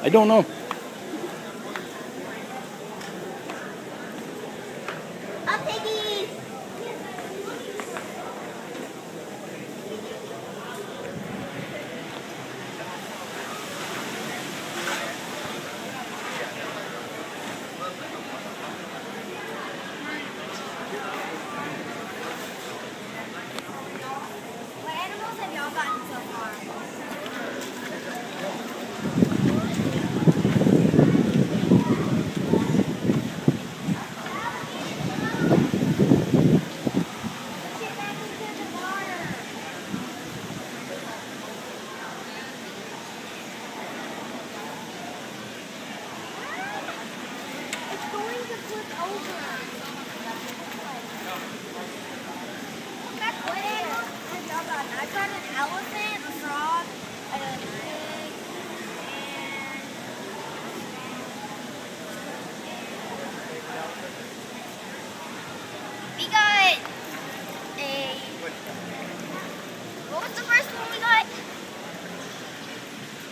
I don't know. Up, piggy! What animals have y'all gotten so far? I've got an elephant, a frog, a pig, and we got a. What was the first one we got?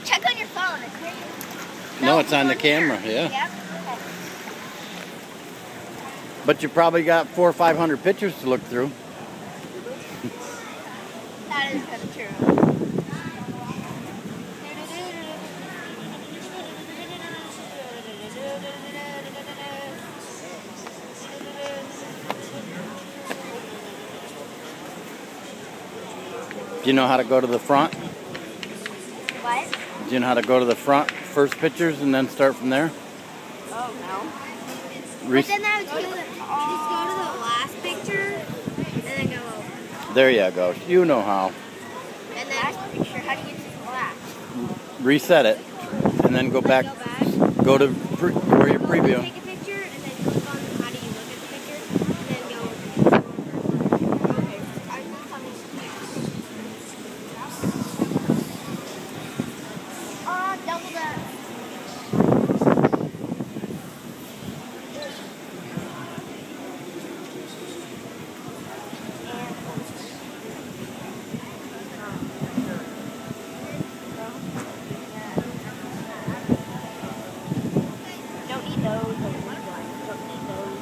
Check on your phone. It's here. No, it's on the camera, yeah. Yep. Okay. But you probably got 400 or 500 pictures to look through. That is kind of true. Do you know how to go to the front? What? Do you know how to go to the front first pictures and then start from there? Oh, no. Re- But then I would just go to the last picture and then go over. there you go. You know how. And then last picture, how do you get to the last? Reset it and then go back. Go to where you preview. Take a picture and then click on how do you look at the picture and then go. Okay. I'm gonna tell me. Double that. Don't need those. Don't need those.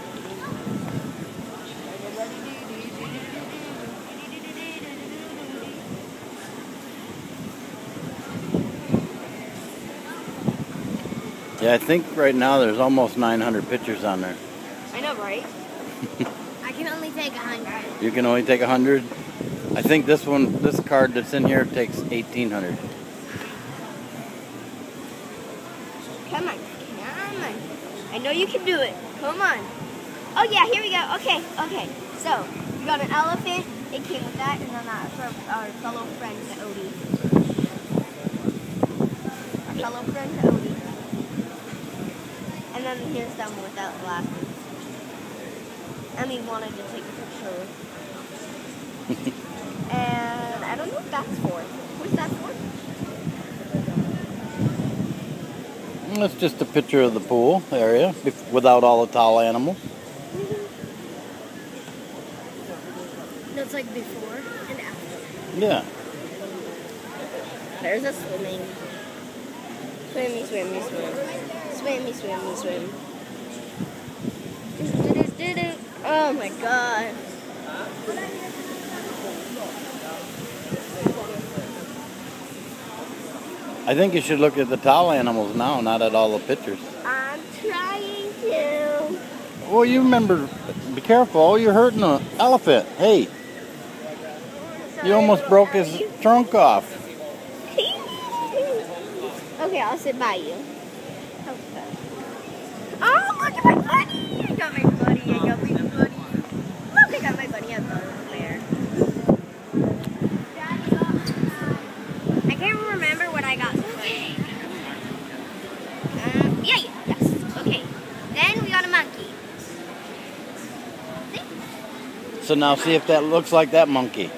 Yeah, I think right now there's almost 900 pictures on there. I know, right? I can only take 100. You can only take 100. I think this card that's in here takes 1,800. Come on. Come on. I know you can do it. Come on. Oh, yeah, here we go. Okay, okay. So, we got an elephant. It came with that, and then our fellow friend, Odie. Our fellow friend, Odie. And then here's them without glasses. And we wanted to take a picture. And I don't know what that's for. What's that for? That's just a picture of the pool area without all the tall animals. That's like before and after. Yeah. There's a swimming. Swimmy, swimmy, swim. Swimmy, swimmy, swim. Oh my god. I think you should look at the tall animals now, not at all the pictures. I'm trying to. Well, you remember, be careful, you're hurting an elephant. Hey, you almost broke his trunk off. Okay, I'll sit by you. Okay. Oh, look at my buddy! I got my buddy. I got my buddy. Look, I got my buddy. I got him there. I can't remember what I got. Yes. Okay. Then we got a monkey. See? So now see if that looks like that monkey.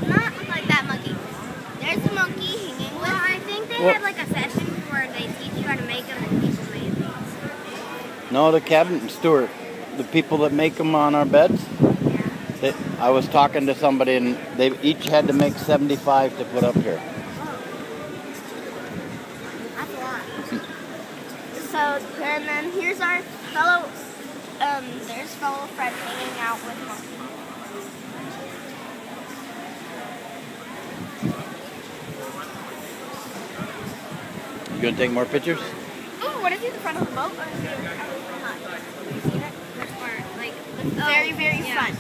Not look like that monkey. There's a monkey hanging. Well, I think they have like a session where they teach you how to make them and people made these. No, the cabinet steward, the people that make them on our beds. Yeah. I was talking to somebody and they each had to make 75 to put up here. That's a lot. And then here's our fellow, there's fellow Fred hanging out with Mark. You gonna take more pictures? Ooh, what is it, the front of the boat? Or is it, have you seen it? Which part? Like, very, very front.